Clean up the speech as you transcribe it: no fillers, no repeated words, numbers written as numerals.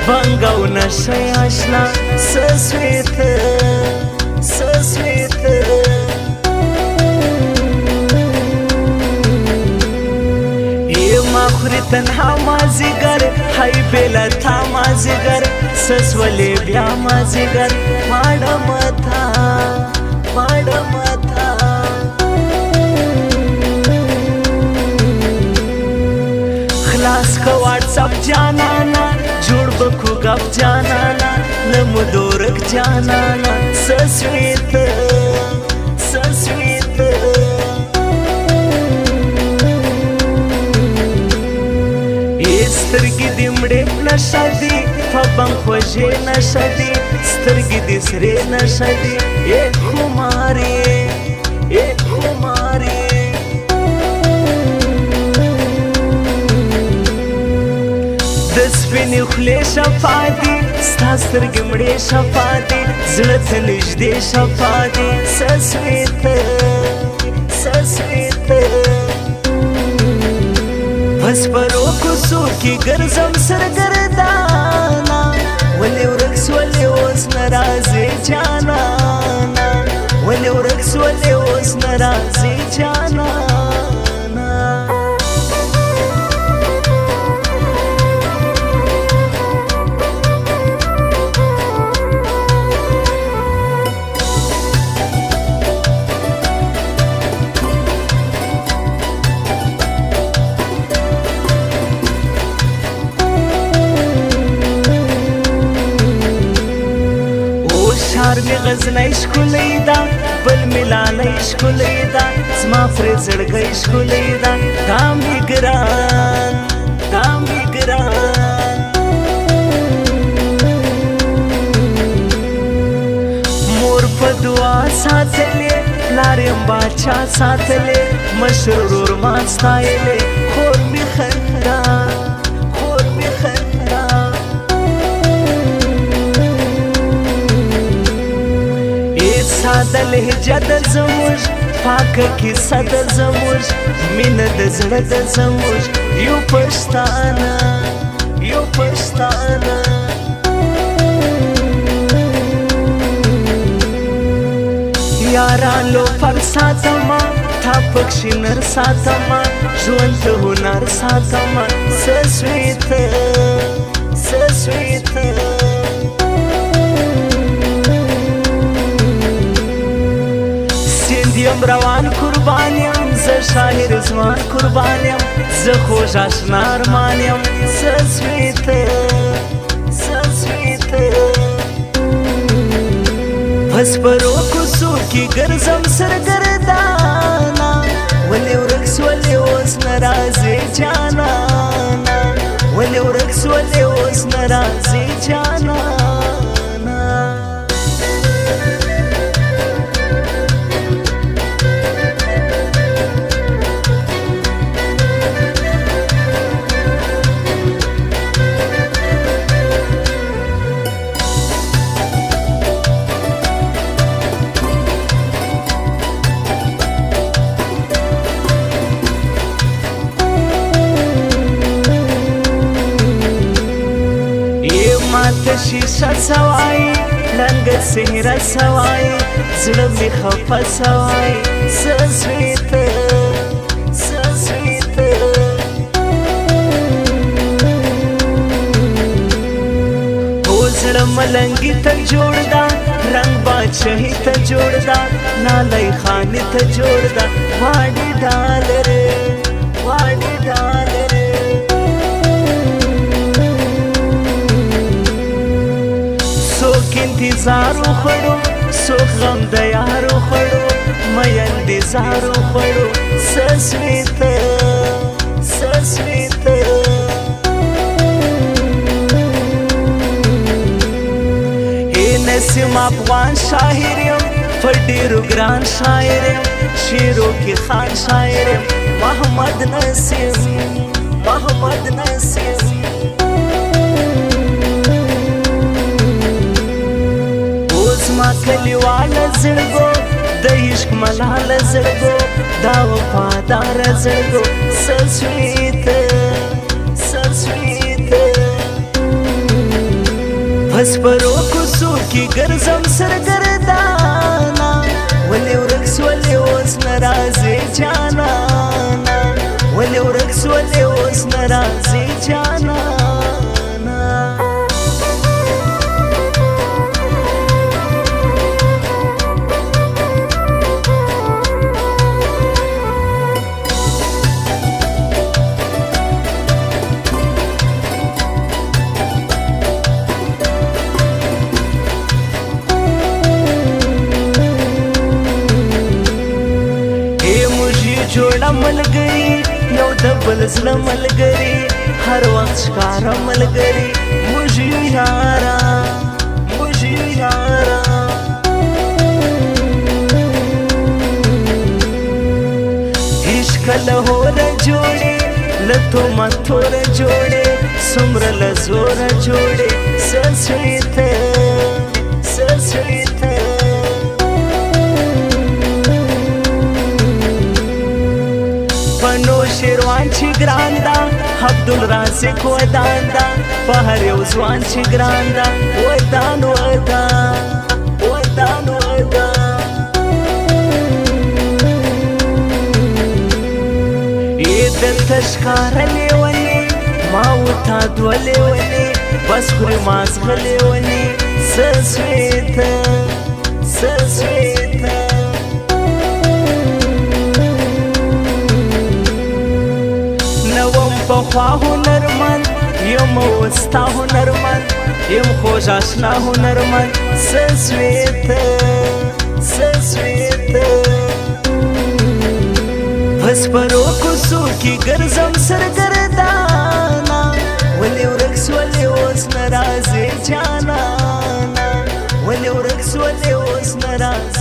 بانگاو نشی آشنا سسویت سسویت خوری تنها مازیگر های بیلا تا مازیگر سسولی بیا مازیگر ماڑا متا خلاص کا واٹساپ جانانا جوڑ بکو گپ جانانا لمدورک جانانا سسویت سسویت سترګې دې مړې نشه دي فبم خوږې نشه دي سترګې دې سرې نشه دي ای خمارې ای خمارې د سپینې خولې شفا دي ستا سترګې مړې شفا دي زړه ته نږدې شفا دي سسویت سسویت بس پرو کوڅو کې ګرځم سرګردانا ولې ورک سولې اوس ناراضي جانانا ولې ورک سولې اوس ناراضي جانانا شار می غزنی شکلی دا بل ملانی شکلی دا زما پری زړګی شکلی دا دامی ګران مور په دعا ساتلې لاریم باچا ساتلې مشرور ما ستایلې خور می خندا ساده لهجه د زموږ پاکه کیسه د زموږ مینه د زړه د زموږ یو پښتانه یارانو پر ساتما تا پکښې نر ساتما ژوند ته هنر ساتما سسویت سسویت یم روان قربانیم زه شاهر زمان قربانیم زه خوږ اشنا ارمانیم سسویت سسویت پس پرو کوڅو کې ګرځم سرګردانا ولې ورک سولې اوس ناراضي جانانا ولې ورک سولې اوس ناراضي جانانا شیشه سوای لنګ سهره سوای زړه می خفه سوای سسویت سسویت او زړه ملنګي ته جوړ دا رنگ بادشاہي ته جوړ دا نالای خاني ته جوړ دا واډي ډالر انتظارو خړو سوک غم د یارو خړو مې انتظارو خړو سسویت سسویت اے نسیم افغان شاعر یم پر ډیرو ګران شاعر یم شیرو کې خان شاعر یم محمد نسیم ما کلیواله زړګو د عشق ملاله زړګو دا وفادار زړګو سسویت سسویت پسپرو کوڅو کې ګرځم سرګردانه ولې ورک سولې اوس نه راځې جانانه ولې ورک سولې اوس نه راځې جانانه جوړه ملګری یو د بل زړه ملګری هر وخت ښکاره ملګری موږ یو یاره موږ یو یاره عشق له هوره جوړې له تهمتوره جوړې څومره له زوره جوړې څه سوې ته څه سوې ته شیروان چې ګران ده عبدالرازق ودان ده په هر یو ځوان چې ګران ده ودان ودان ودان ودان یې دلته ښکاره لیونې ما وتا دوه لیونې بس خورې مازغه لیونې څه سوې ته څه سوې ته پخوا هنرمند یم وستا هنرمند یم خوږ اشنا هنرمند څه سوې ته څه سوې ته په سپرو کوڅو کې ګرځم سرګردانه ولې ورک سولې اوس نه راځې جانانه ولې ورک سولې اوس نه راځې